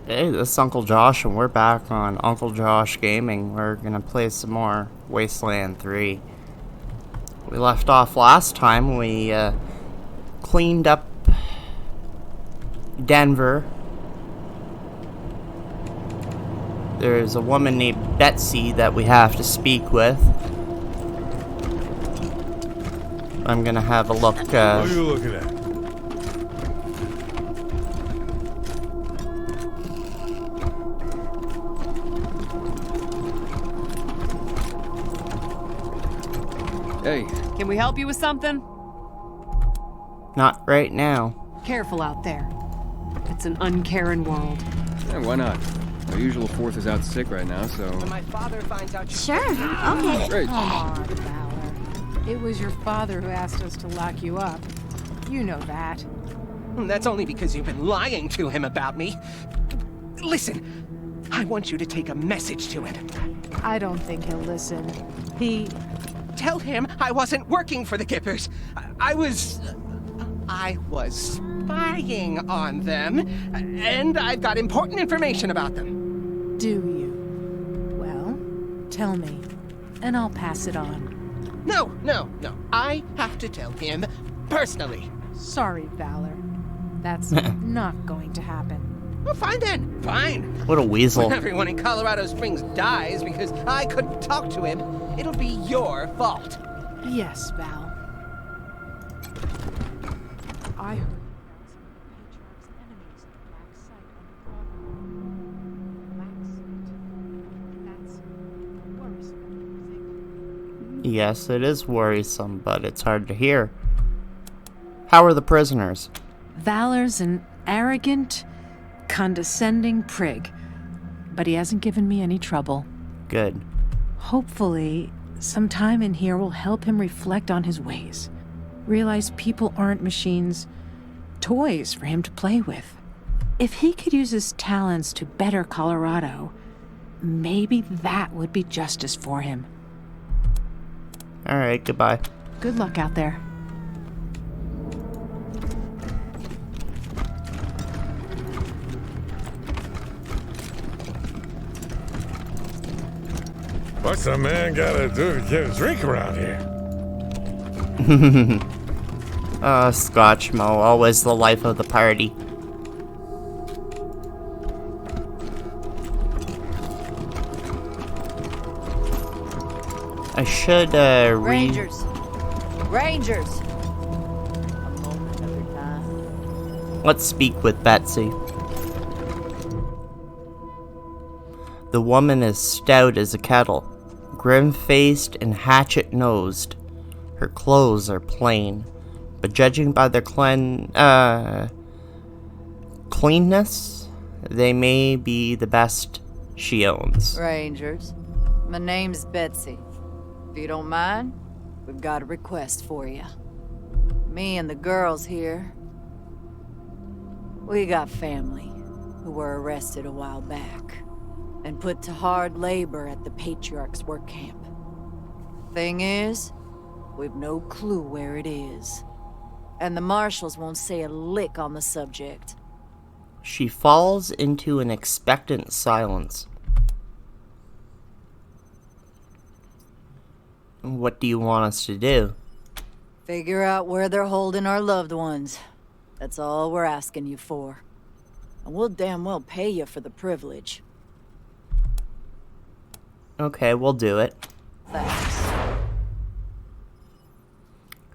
Hey, this is Uncle Josh, and we're back on Uncle Josh Gaming. We're gonna play some more Wasteland 3. We left off last time. We cleaned up Denver. There's a woman named Betsy that we have to speak with. I'm gonna have a look. What are you looking at? Hey. Can we help you with something? Not right now. Careful out there. It's an uncaring world. Yeah, why not? Our usual fourth is out sick right now, so... When my father finds out Sure, okay. Great. Come on, Valor. It was your father who asked us to lock you up. You know that. That's only because you've been lying to him about me. Listen, I want you to take a message to him. I don't think he'll listen. Tell him I wasn't working for the Gippers. I was spying on them, and I've got important information about them. Do you? Well, tell me, and I'll pass it on. No. I have to tell him personally. Sorry, Valor. That's not going to happen. Well, fine then. Fine. What a weasel. When everyone in Colorado Springs dies because I couldn't talk to him, it'll be your fault. Yes, Val. I heard Yes, it is worrisome, but it's hard to hear. How are the prisoners? Valor's an arrogant, condescending prig, but he hasn't given me any trouble. Good. Hopefully, some time in here will help him reflect on his ways. Realize people aren't machines, toys for him to play with. If he could use his talents to better Colorado, maybe that would be justice for him. Alright, goodbye. Good luck out there. What's a man gotta do to get a drink around here? Scotch Mo, always the life of the party. I should, Rangers. Rangers. A moment of your time. Let's speak with Betsy. The woman is stout as a kettle, grim-faced and hatchet-nosed. Her clothes are plain, but judging by their cleanness, they may be the best she owns. Rangers. My name's Betsy. If you don't mind, we've got a request for you. Me and the girls here, we got family who were arrested a while back and put to hard labor at the Patriarch's work camp. Thing is, we've no clue where it is, and the marshals won't say a lick on the subject. She falls into an expectant silence. What do you want us to do? Figure out where they're holding our loved ones. That's all we're asking you for. And we'll damn well pay you for the privilege. Okay, we'll do it. Thanks.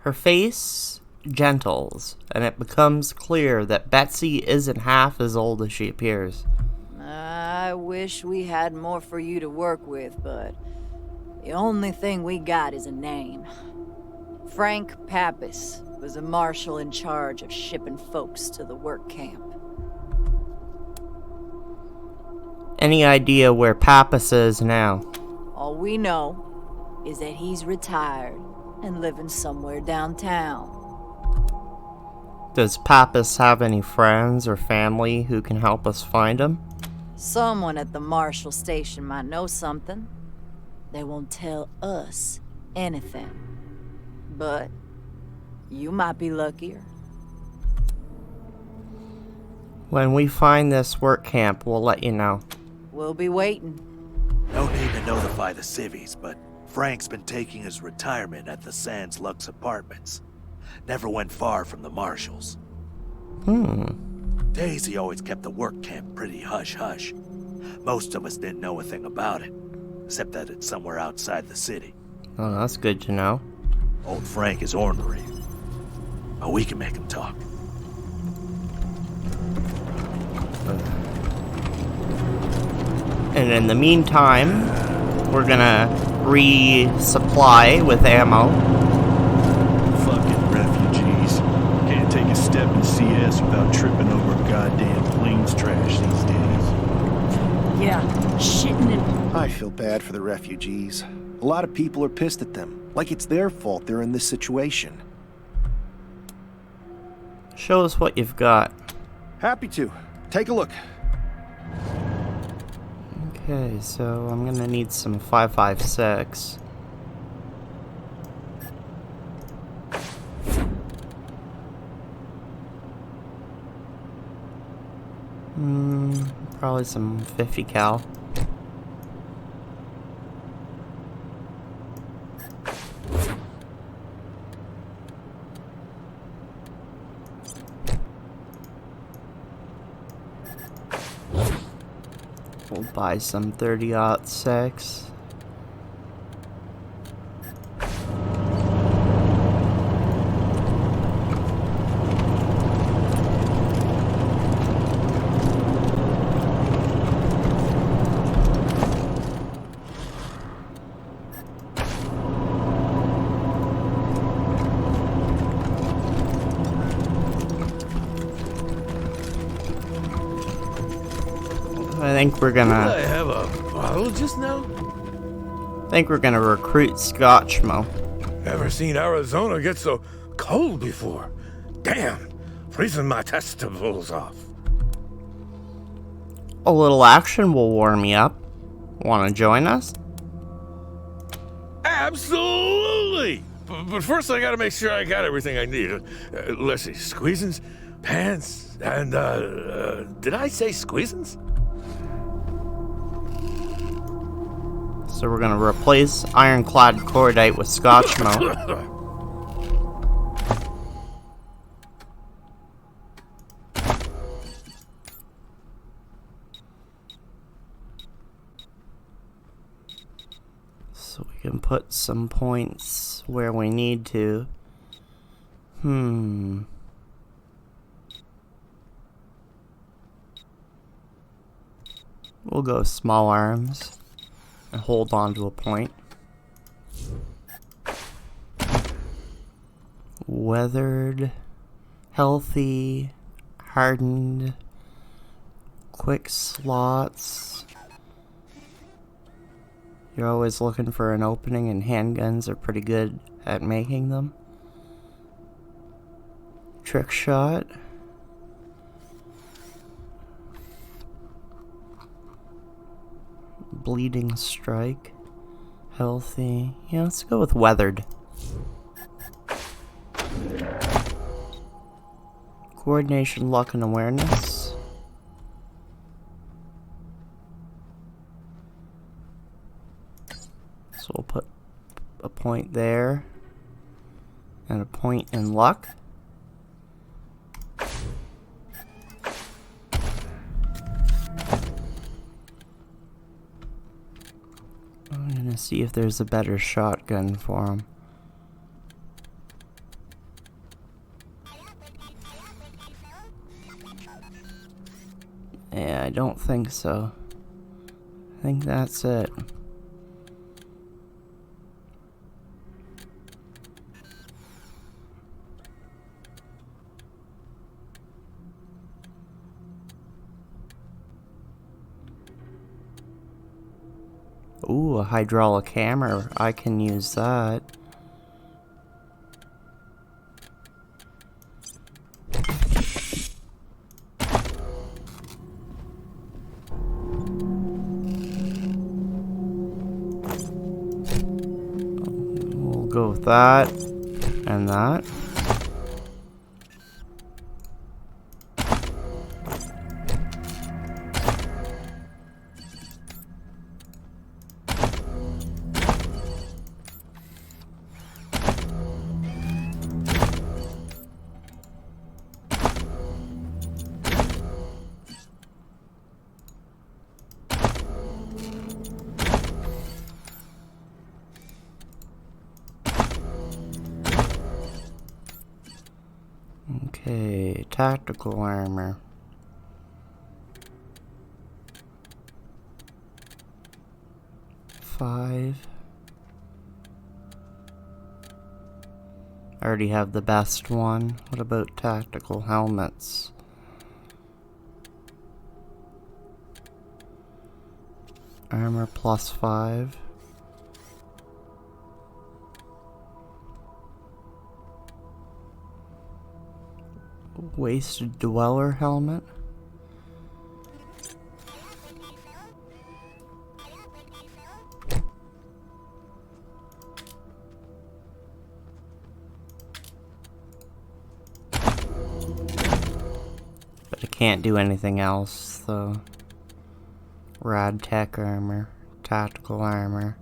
Her face gentles, and it becomes clear that Betsy isn't half as old as she appears. I wish we had more for you to work with, but the only thing we got is a name. Frank Pappas was a marshal in charge of shipping folks to the work camp. Any idea where Pappas is now? All we know is that he's retired and living somewhere downtown. Does Pappas have any friends or family who can help us find him? Someone at the marshal station might know something. They won't tell us anything. But you might be luckier. When we find this work camp, we'll let you know. We'll be waiting. No need to notify the civvies, but Frank's been taking his retirement at the Sans Luxe Apartments. Never went far from the marshals. Daisy always kept the work camp pretty hush-hush. Most of us didn't know a thing about it, except that it's somewhere outside the city. Oh, that's good to know. Old Frank is ornery, but we can make him talk. And in the meantime, we're gonna resupply with ammo. Fucking refugees. Can't take a step in CS without tripping over goddamn planes trash these days. Yeah, shitting and... I feel bad for the refugees. A lot of people are pissed at them, like it's their fault they're in this situation. Show us what you've got. Happy to. Take a look. Okay, so I'm gonna need some 5.56. Probably some 50 cal. We'll buy some 30-06. I think we're gonna. I have a bottle just now? I think we're gonna recruit Scotchmo. Never seen Arizona get so cold before. Damn, freezing my testicles off. A little action will warm me up. Wanna join us? Absolutely! But first I gotta make sure I got everything I need. Let's see, squeezins, pants, and did I say squeezins? So we're gonna replace ironclad cordite with Scotchmo. So we can put some points where we need to. We'll go small arms and hold on to a point. Weathered, healthy, hardened, quick slots. You're always looking for an opening, and handguns are pretty good at making them. Trick shot. Bleeding strike. Healthy. Yeah, let's go with weathered. Coordination, luck, and awareness. So we'll put a point there. And a point in luck. I'm gonna see if there's a better shotgun for him. Yeah, I don't think so. I think that's it. Ooh, a hydraulic hammer. I can use that. We'll go with that and that. Okay, tactical armor. Five. I already have the best one. What about tactical helmets? Armor plus 5. Wasted Dweller helmet. But I can't do anything else, though. Rad tech armor, tactical armor.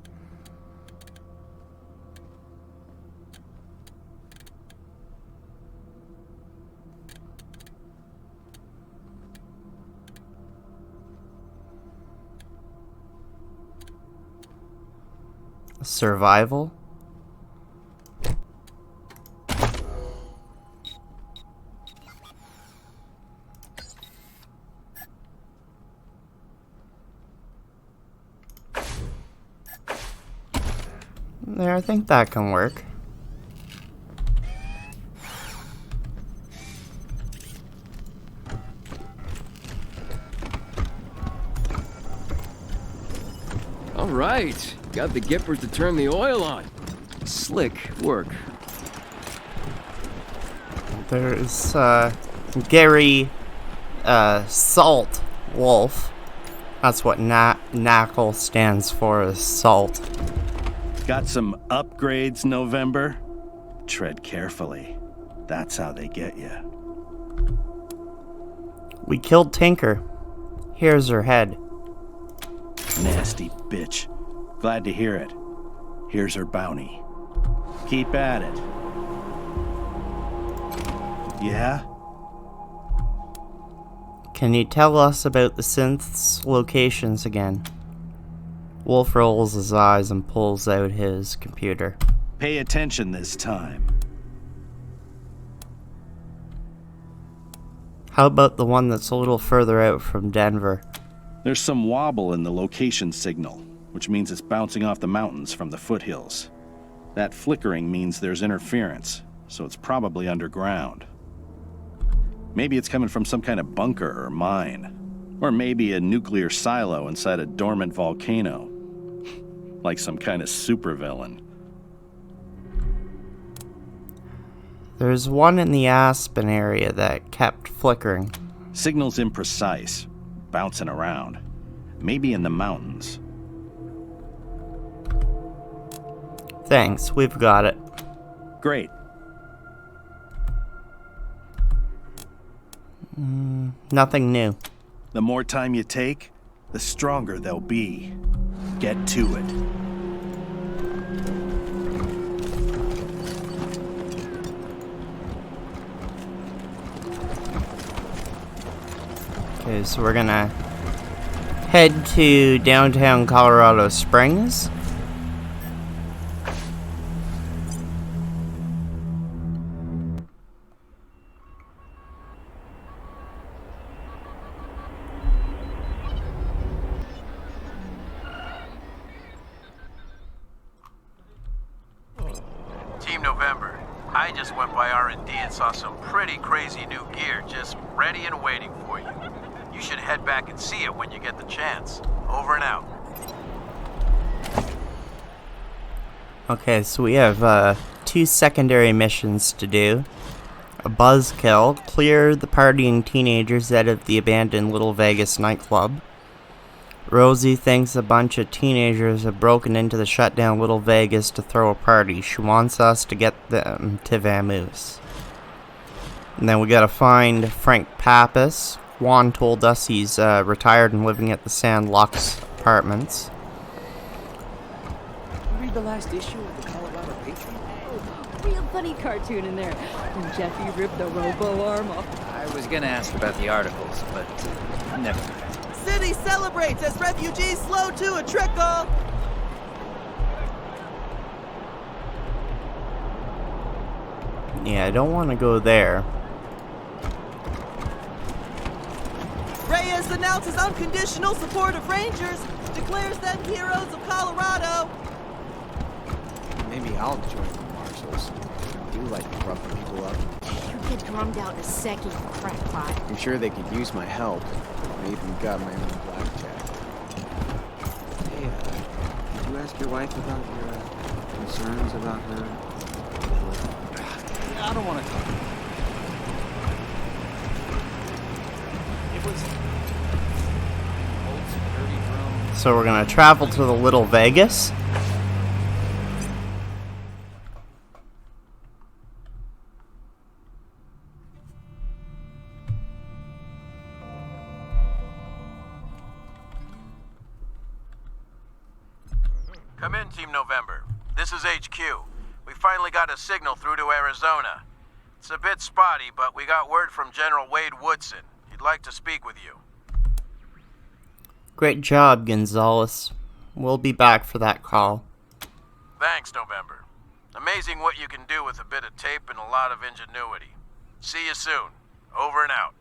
Survival. There, I think that can work. All right, got the gippers to turn the oil on. Slick work. There's Gary Salt Wolf. That's what NACL stands for, is salt. Got some upgrades, November? Tread carefully. That's how they get you. We killed Tinker. Here's her head. Nasty bitch. Glad to hear it. Here's her bounty. Keep at it. Yeah? Can you tell us about the synth's locations again? Wolf rolls his eyes and pulls out his computer. Pay attention this time. How about the one that's a little further out from Denver? There's some wobble in the location signal, which means it's bouncing off the mountains from the foothills. That flickering means there's interference, so it's probably underground. Maybe it's coming from some kind of bunker or mine. Or maybe a nuclear silo inside a dormant volcano. Like some kind of supervillain. There's one in the Aspen area that kept flickering. Signal's imprecise, bouncing around. Maybe in the mountains. Thanks, we've got it. Great. Nothing new. The more time you take, the stronger they'll be. Get to it. Okay, so we're gonna head to downtown Colorado Springs. Team November, I just went by R&D and saw some pretty crazy new gear just ready and waiting for you. You should head back and see it when you get the chance. Over and out. Okay, so we have 2 secondary missions to do. A buzzkill, clear the partying teenagers out of the abandoned Little Vegas nightclub. Rosie thinks a bunch of teenagers have broken into the shutdown Little Vegas to throw a party. She wants us to get them to Vamoose. And then we gotta find Frank Pappas. Juan told us he's retired and living at the Sans Luxe Apartments. Read the last issue of the Colorado Patriarch? Real funny cartoon in there. When Jeffy ripped the robo arm off. I was gonna ask about the articles, but never mind. City celebrates as refugees slow to a trickle! Yeah, I don't want to go there. Reyes announces unconditional support of Rangers, declares them heroes of Colorado. Maybe I'll join the Marshals. I do like roughing people up. You get drummed out in a second, you crackpot. I'm sure they could use my help. I even got my own blackjack. Hey, did you ask your wife about your concerns about her? I don't want to talk. It was old security drone. So we're gonna travel to the Little Vegas. Come in, Team November. This is HQ. We finally got a signal through to Arizona. It's a bit spotty, but we got word from General Wade Woodson. He'd like to speak with you. Great job, Gonzalez. We'll be back for that call. Thanks, November. Amazing what you can do with a bit of tape and a lot of ingenuity. See you soon. Over and out.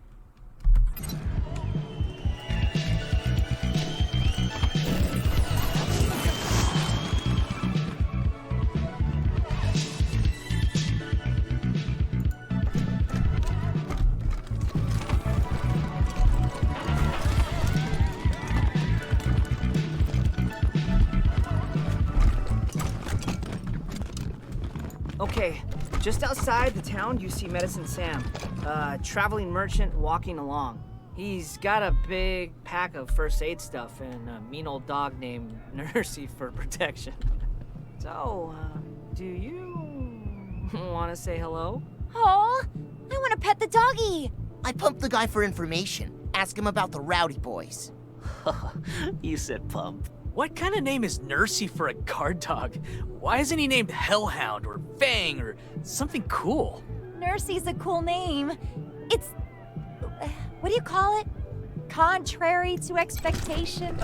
Okay, just outside the town you see Medicine Sam, a traveling merchant walking along. He's got a big pack of first aid stuff and a mean old dog named Nursey for protection. So, do you want to say hello? Oh, I want to pet the doggy. I pumped the guy for information. Ask him about the Rowdy Boys. You said pump. What kind of name is Nursey for a guard dog? Why isn't he named Hellhound or Fang or something cool? Nursey's a cool name. It's... what do you call it? Contrary to expectation?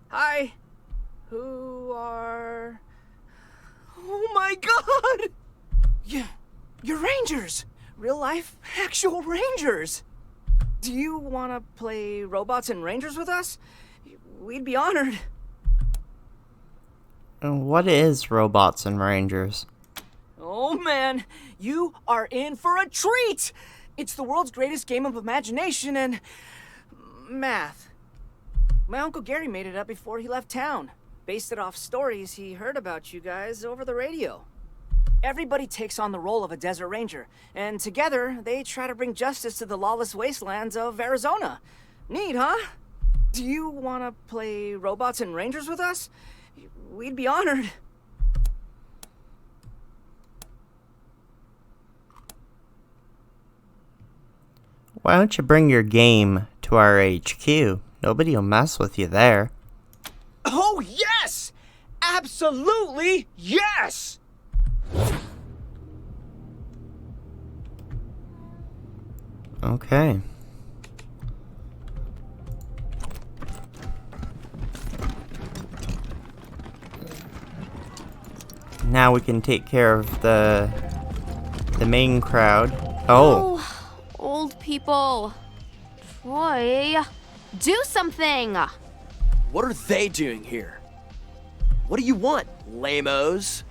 Hi. Who are... Oh my god! You're Rangers! Real life, actual Rangers! Do you want to play robots and Rangers with us? We'd be honored. What is Robots and Rangers? Oh man, you are in for a treat! It's the world's greatest game of imagination and... math. My Uncle Gary made it up before he left town. Based it off stories he heard about you guys over the radio. Everybody takes on the role of a desert ranger, and together they try to bring justice to the lawless wastelands of Arizona. Neat, huh? Do you want to play robots and Rangers with us? We'd be honored. Why don't you bring your game to our HQ? Nobody will mess with you there. Oh, yes! Absolutely yes! Okay. Now we can take care of the main crowd. Oh. Old people. Troy, do something! What are they doing here? What do you want, lamos?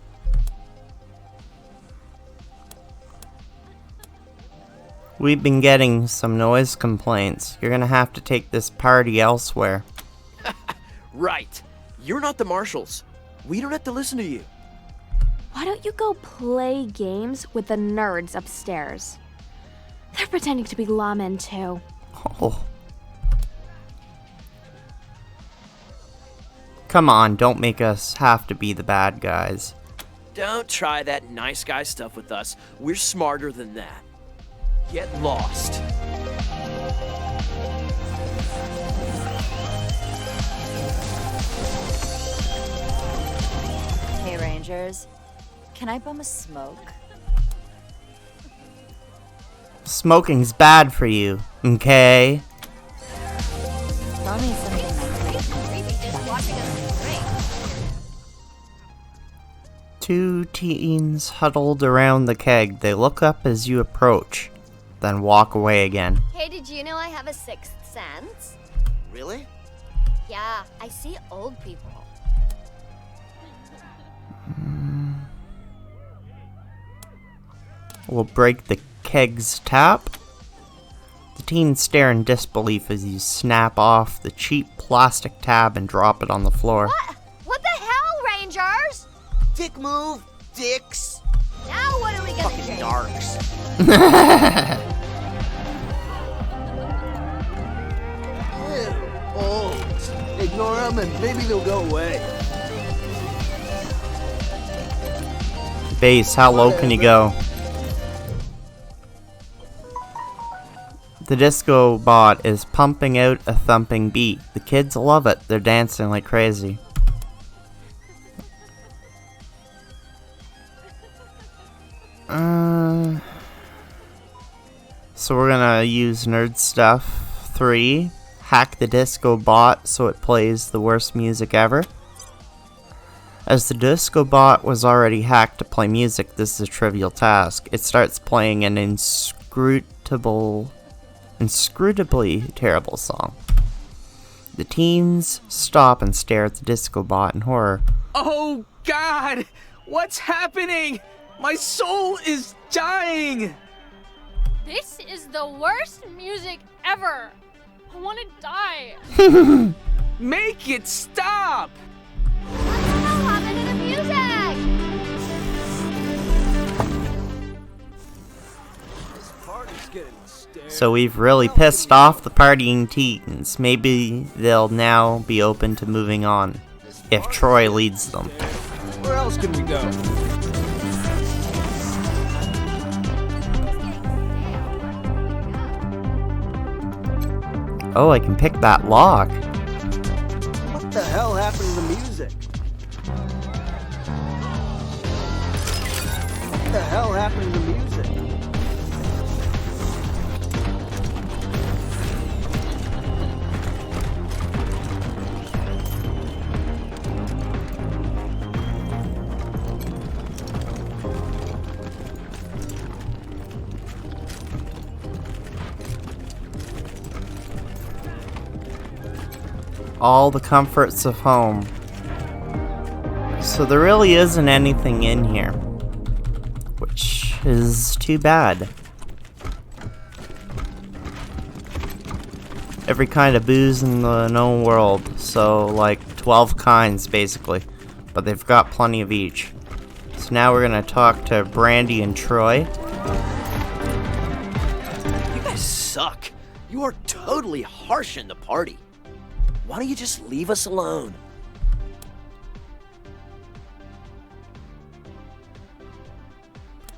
We've been getting some noise complaints. You're gonna have to take this party elsewhere. Right. You're not the Marshals. We don't have to listen to you. Why don't you go play games with the nerds upstairs? They're pretending to be lawmen, too. Oh. Come on, don't make us have to be the bad guys. Don't try that nice guy stuff with us. We're smarter than that. Get lost. Hey, Rangers. Can I bum a smoke? Smoking's bad for you, okay? Tell me something Two teens huddled around the keg. They look up as you approach. then walk away again. Hey, did you know I have a sixth sense? Really? Yeah, I see old people. We'll break the keg's tap. The teens stare in disbelief as you snap off the cheap plastic tab and drop it on the floor. What? What the hell, Rangers? Dick move, dicks. Now what are we gonna Fucking do? narcs. Old. Ignore them and maybe they'll go away. Bass, how low can you go? The disco bot is pumping out a thumping beat. The kids love it. They're dancing like crazy. So we're gonna use Nerd Stuff 3. Hack the disco bot so it plays the worst music ever. As the disco bot was already hacked to play music, this is a trivial task. It starts playing an inscrutably terrible song. The teens stop and stare at the disco bot in horror. Oh God! What's happening? My soul is dying! This is the worst music ever. I want to die. Make it stop! What happened to the music? This party's getting stared. So we've really pissed off the partying teens. Maybe they'll now be open to moving on, if Troy leads them. Where else can we go? Oh, I can pick that lock. What the hell happened to the music? What the hell happened to the music? All the comforts of home. So there really isn't anything in here, which is too bad. Every kind of booze in the known world, so like 12 kinds basically, but they've got plenty of each. So now we're gonna talk to Brandy and Troy. You guys suck. You are totally harsh in the party. Why don't you just leave us alone?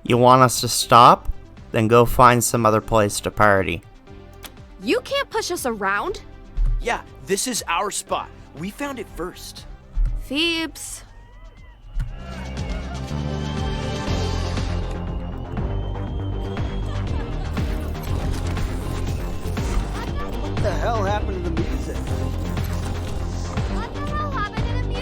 You want us to stop? Then go find some other place to party. You can't push us around. Yeah, this is our spot. We found it first. Phoebes. What the hell happened to the music? What the hell happened to the music?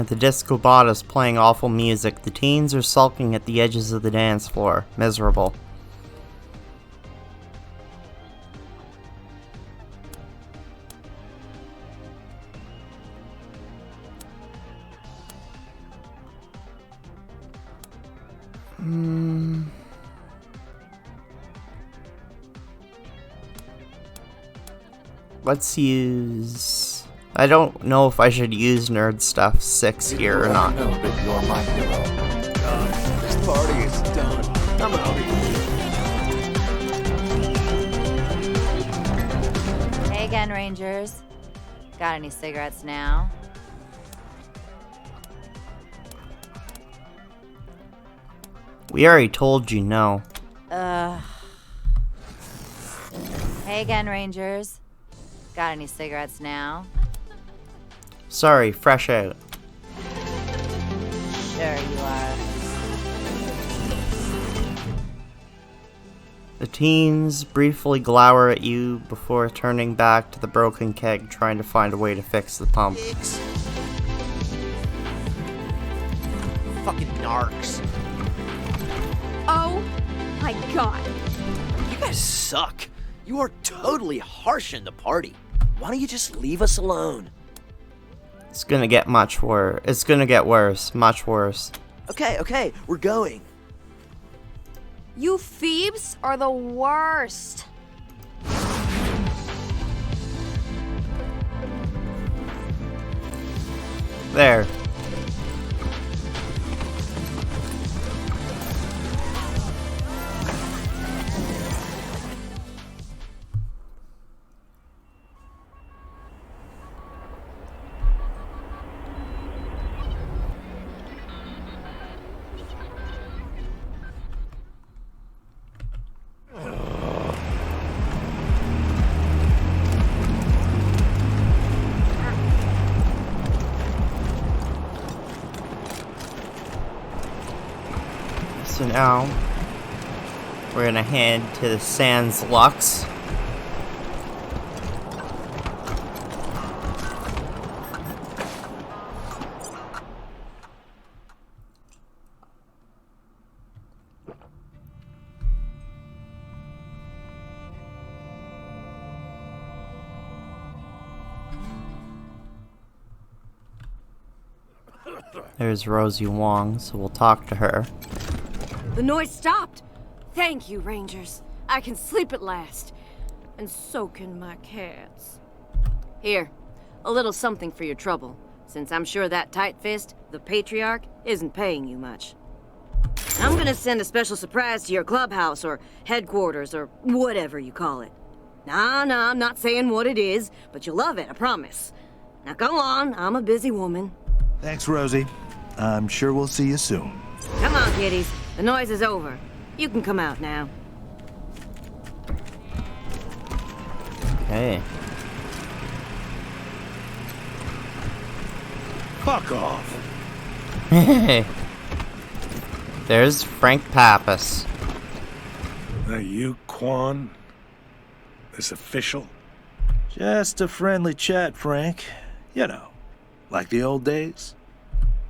The disco bot is playing awful music. The teens are sulking at the edges of the dance floor, miserable. Let's use... I don't know if I should use Nerd Stuff 6 here or not. Know that you're my hero. This party is done. I'm out of here. Hey again, Rangers. Got any cigarettes now? We already told you no. Hey again, Rangers. Got any cigarettes now? Sorry, fresh out. Sure you are. The teens briefly glower at you before turning back to the broken keg, trying to find a way to fix the pump. Fucking narcs. Oh my god. You guys suck. You are totally harsh in the party. Why don't you just leave us alone? It's gonna get much worse. It's gonna get worse. Much worse. Okay, we're going. You Phoebes are the worst. There. So now, we're gonna head to the Sans Luxe. There's Rosie Wong, so we'll talk to her. The noise stopped. Thank you, Rangers. I can sleep at last. And so can my cats. Here, a little something for your trouble, since I'm sure that tight fist, the Patriarch, isn't paying you much. I'm gonna send a special surprise to your clubhouse or headquarters or whatever you call it. Nah, I'm not saying what it is, but you'll love it, I promise. Now go on, I'm a busy woman. Thanks, Rosie. I'm sure we'll see you soon. Come on, kiddies. The noise is over. You can come out now. Okay. Fuck off. Hey. There's Frank Pappas. That you, Quan? This official? Just a friendly chat, Frank. You know, like the old days.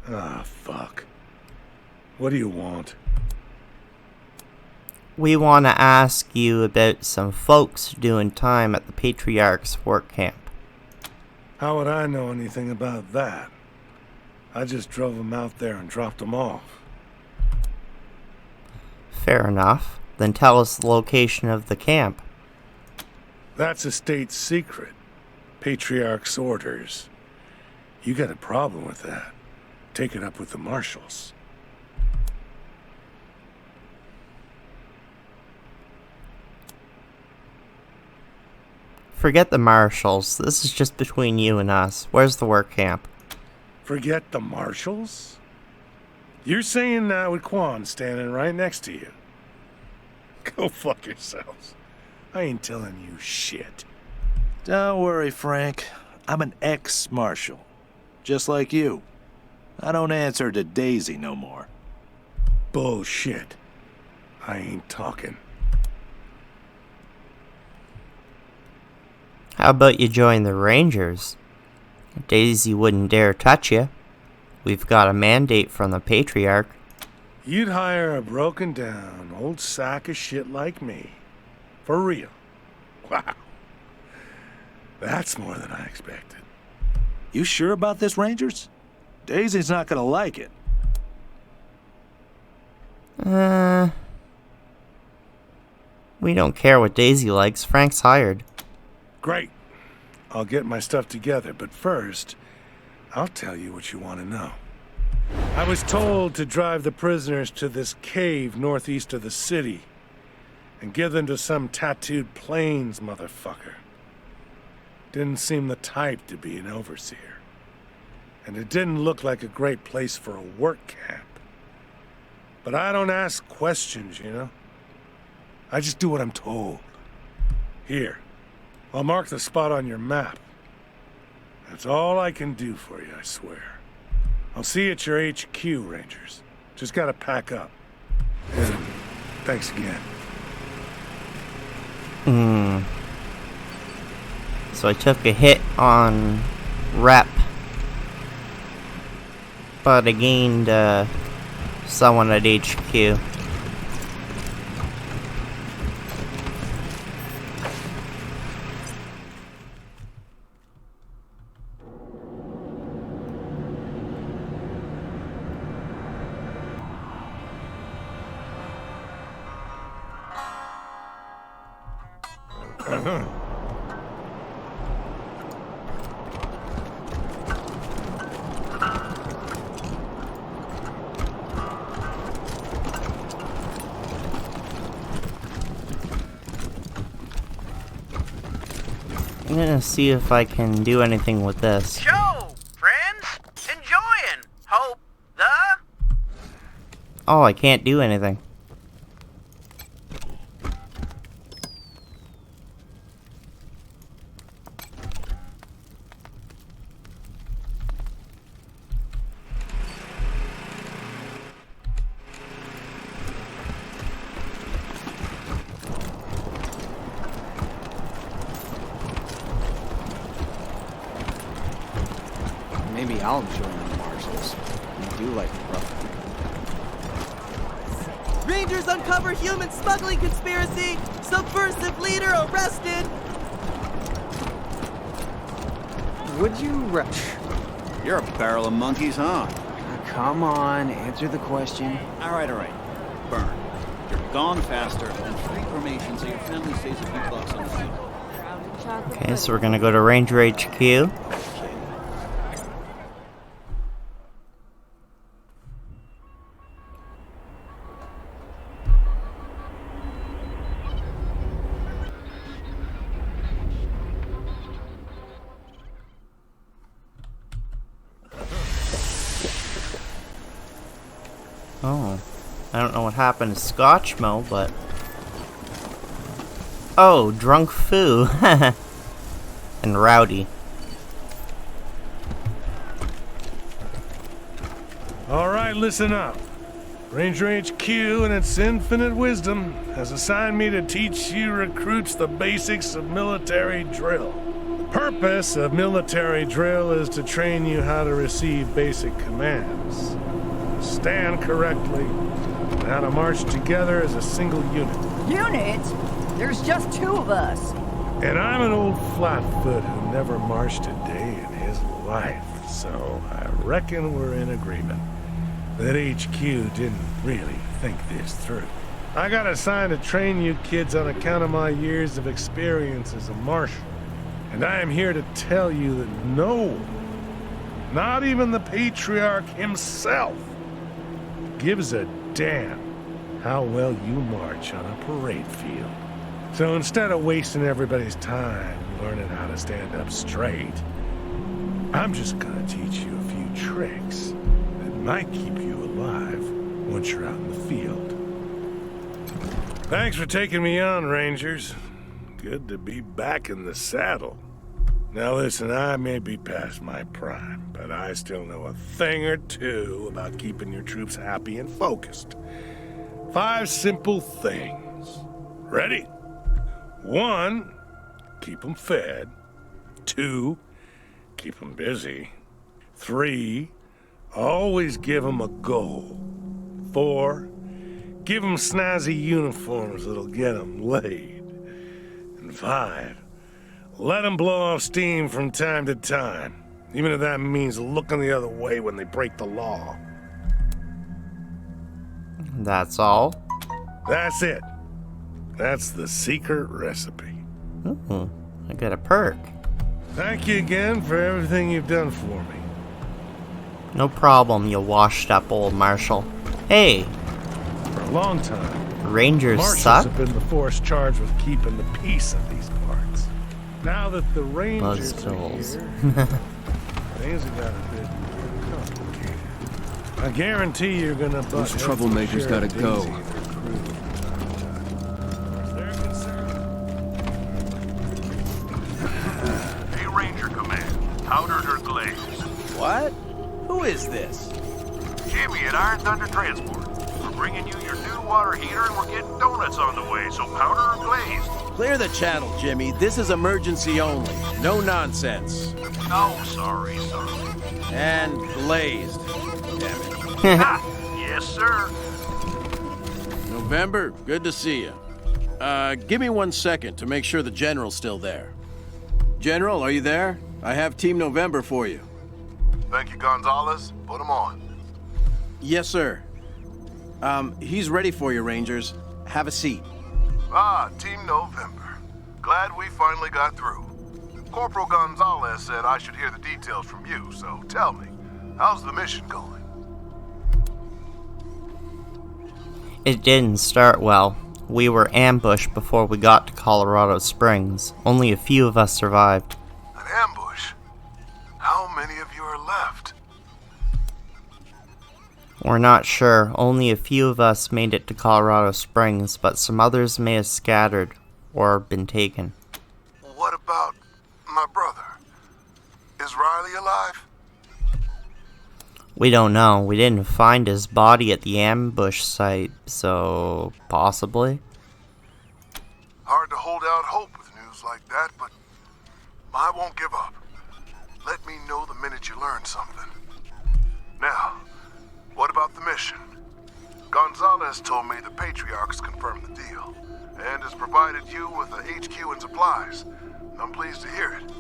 Ah, fuck. What do you want? We want to ask you about some folks doing time at the Patriarch's work camp. How would I know anything about that? I just drove them out there and dropped them off. Fair enough. Then tell us the location of the camp. That's a state secret. Patriarch's orders. You got a problem with that? Take it up with the marshals. Forget the marshals. This is just between you and us. Where's the work camp? Forget the marshals? You're saying that with Quan standing right next to you. Go fuck yourselves. I ain't telling you shit. Don't worry, Frank. I'm an ex-marshal. Just like you. I don't answer to Daisy no more. Bullshit. I ain't talking. How about you join the Rangers? Daisy wouldn't dare touch you. We've got a mandate from the Patriarch. You'd hire a broken down old sack of shit like me. For real. Wow. That's more than I expected. You sure about this, Rangers? Daisy's not gonna like it. We don't care what Daisy likes. Frank's hired. Great. I'll get my stuff together, but first, I'll tell you what you want to know. I was told to drive the prisoners to this cave northeast of the city and give them to some tattooed plains motherfucker. Didn't seem the type to be an overseer. And it didn't look like a great place for a work camp. But I don't ask questions, you know? I just do what I'm told. Here, I'll mark the spot on your map. That's all I can do for you, I swear. I'll see you at your HQ, Rangers. Just gotta pack up. And thanks again. So I took a hit on rep, but I gained someone at HQ. I'm gonna see if I can do anything with this. Joe, friends, enjoying. Hope the. Oh, I can't do anything. Maybe I'll join the marshals. I do like the rough. Rangers uncover human smuggling conspiracy! Subversive leader arrested! Would you You're a barrel of monkeys, huh? Come on, answer the question. All right. Burn. You're gone faster than free cremation so your family saves a few bucks on the funeral. Okay, so we're gonna go to Ranger HQ. Oh, I don't know what happened to Scotchmo, but... Oh, Drunk Foo. And Rowdy. Alright, listen up. Ranger HQ and its infinite wisdom has assigned me to teach you recruits the basics of military drill. The purpose of military drill is to train you how to receive basic commands, stand correctly, and how to march together as a single unit. Unit? There's just two of us. And I'm an old flatfoot who never marched a day in his life, so I reckon we're in agreement that HQ didn't really think this through. I got assigned to train you kids on account of my years of experience as a marshal, and I am here to tell you that no one, not even the Patriarch himself, gives a damn how well you march on a parade field. So instead of wasting everybody's time learning how to stand up straight, I'm just gonna teach you a few tricks that might keep you alive once you're out in the field. Thanks for taking me on, Rangers. Good to be back in the saddle. Now listen, I may be past my prime, but I still know a thing or two about keeping your troops happy and focused. 5 simple things. Ready? 1, keep them fed. 2, keep them busy. 3, always give them a goal. 4, give them snazzy uniforms that'll get them laid. And 5, let them blow off steam from time to time, even if that means looking the other way when they break the law. That's all? That's it. That's the secret recipe. Ooh, I got a perk. Thank you again for everything you've done for me. No problem, you washed up old marshal. Hey! For a long time, Rangers marshals suck? have been the force charged with keeping the peace of these parts. Now that the Rangers are here, things have got a bit complicated. I guarantee you're gonna butt Those heads troublemakers with gotta Sheriff go. Daisy and her crew. Hey, Ranger Command. Powdered or glazed? What? Who is this? Jimmy at Iron Thunder Transport. We're bringing you your new water heater and we're getting donuts on the way, so powder or glazed? Clear the channel, Jimmy. This is emergency only. No nonsense. Oh, sorry. And glazed. Damn it. Ha! Yeah, Yes, sir. November, good to see you. Give me 1 second to make sure the General's still there. General, are you there? I have Team November for you. Thank you, Gonzalez. Put him on. Yes, sir. He's ready for you, Rangers. Have a seat. Ah, Team November. Glad we finally got through. Corporal Gonzalez said I should hear the details from you, so tell me, how's the mission going? It didn't start well. We were ambushed before we got to Colorado Springs. Only a few of us survived. An ambush? How many of you are left? We're not sure. Only a few of us made it to Colorado Springs, but some others may have scattered or been taken. What about my brother? Is Riley alive? We don't know. We didn't find his body at the ambush site, so possibly. Hard to hold out hope with news like that, but I won't give up. Let me know the minute you learn something. Now, what about the mission? Gonzalez told me the Patriarch's confirmed the deal, and has provided you with a HQ and supplies. I'm pleased to hear it.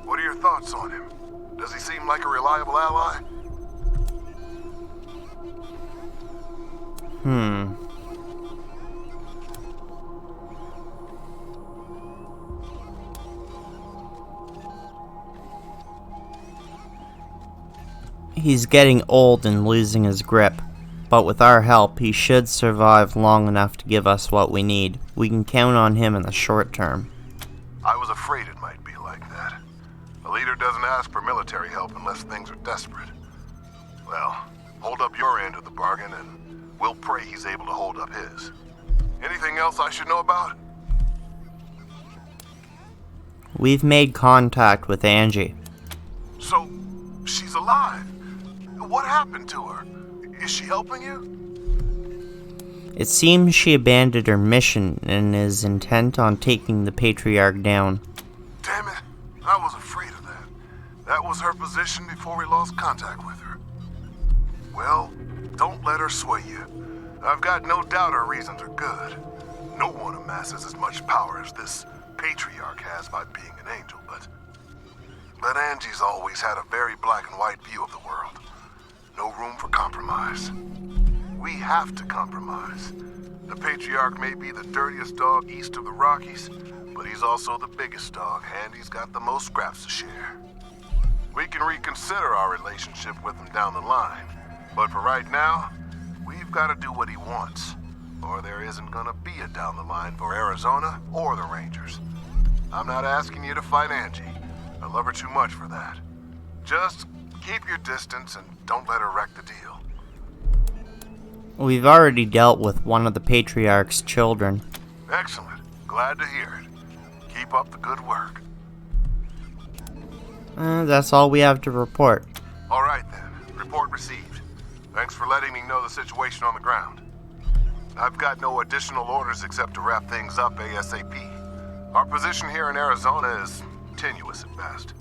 What are your thoughts on him? Does he seem like a reliable ally? He's getting old and losing his grip, but with our help, he should survive long enough to give us what we need. We can count on him in the short term. I was afraid it might be like that. A leader doesn't ask for military help unless things are desperate. Well, hold up your end of the bargain and we'll pray he's able to hold up his. Anything else I should know about? We've made contact with Angie. So, she's alive. What happened to her? Is she helping you? It seems she abandoned her mission and is intent on taking the Patriarch down. Damn it, I was afraid of that. That was her position before we lost contact with her. Well, don't let her sway you. I've got no doubt her reasons are good. No one amasses as much power as this Patriarch has by being an angel, but Angie's always had a very black and white view of the world. No room for compromise. We have to compromise. The Patriarch may be the dirtiest dog east of the Rockies, but he's also the biggest dog, and he's got the most scraps to share. We can reconsider our relationship with him down the line, but for right now, we've got to do what he wants, or there isn't gonna be a down the line for Arizona or the Rangers. I'm not asking you to fight Angie. I love her too much for that. Just keep your distance and don't let her wreck the deal. We've already dealt with one of the Patriarch's children. Excellent. Glad to hear it. Keep up the good work. That's all we have to report. All right then. Report received. Thanks for letting me know the situation on the ground. I've got no additional orders except to wrap things up ASAP. Our position here in Arizona is tenuous at best.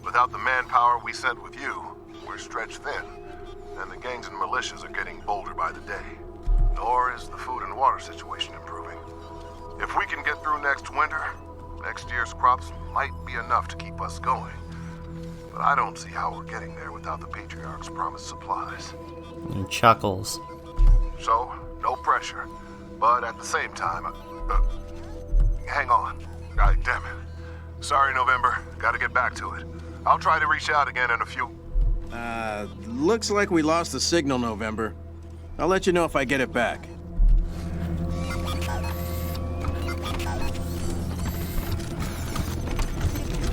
Without the manpower we sent with you, we're stretched thin, and the gangs and militias are getting bolder by the day. Nor is the food and water situation improving. If we can get through next winter, next year's crops might be enough to keep us going. But I don't see how we're getting there without the Patriarch's promised supplies. He chuckles. So, no pressure. But at the same time, hang on. Damn it. Sorry, November. Gotta get back to it. I'll try to reach out again in a few... Looks like we lost the signal, November. I'll let you know if I get it back.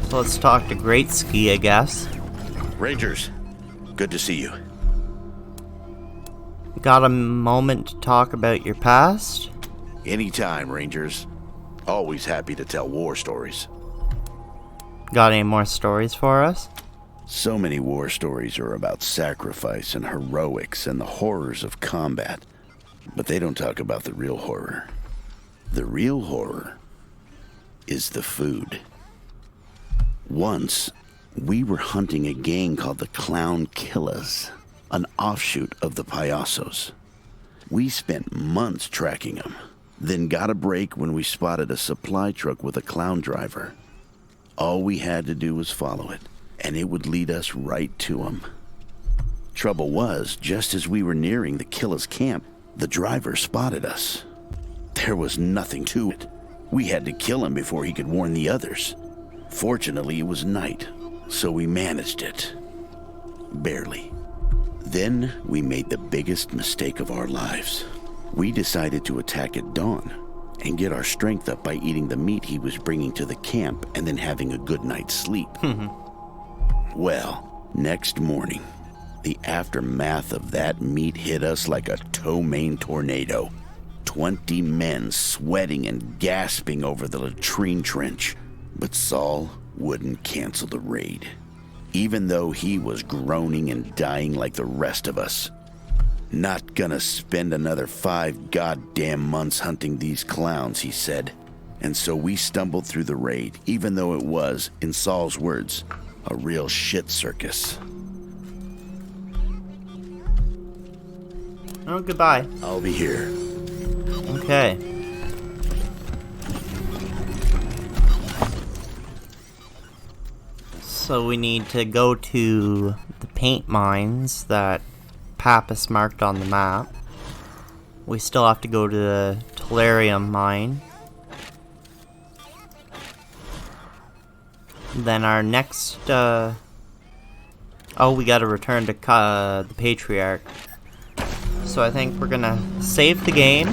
So let's talk to Greatski, I guess. Rangers, good to see you. Got a moment to talk about your past? Anytime, Rangers. Always happy to tell war stories. Got any more stories for us? So many war stories are about sacrifice and heroics and the horrors of combat. But they don't talk about the real horror. The real horror is the food. Once, we were hunting a gang called the Clown Killers, an offshoot of the Payasos. We spent months tracking him, then got a break when we spotted a supply truck with a clown driver. All we had to do was follow it, and it would lead us right to him. Trouble was, just as we were nearing the killer's camp, the driver spotted us. There was nothing to it. We had to kill him before he could warn the others. Fortunately, it was night, so we managed it. Barely. Then we made the biggest mistake of our lives. We decided to attack at dawn and get our strength up by eating the meat he was bringing to the camp and then having a good night's sleep. Well, next morning, the aftermath of that meat hit us like a ptomaine tornado. 20 men sweating and gasping over the latrine trench. But Saul wouldn't cancel the raid, even though he was groaning and dying like the rest of us. Not gonna spend another 5 goddamn months hunting these clowns, he said. And so we stumbled through the raid, even though it was, in Saul's words, a real shit circus. Oh, goodbye. I'll be here. Okay. So we need to go to the paint mines that Pappas marked on the map. We still have to go to the tellurium mine. Then our next, oh, we gotta return to the Patriarch. So I think we're gonna save the game.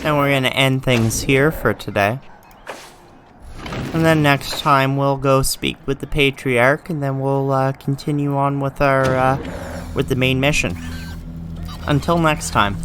And we're gonna end things here for today. And then next time we'll go speak with the Patriarch, and then we'll continue on with our with the main mission. Until next time.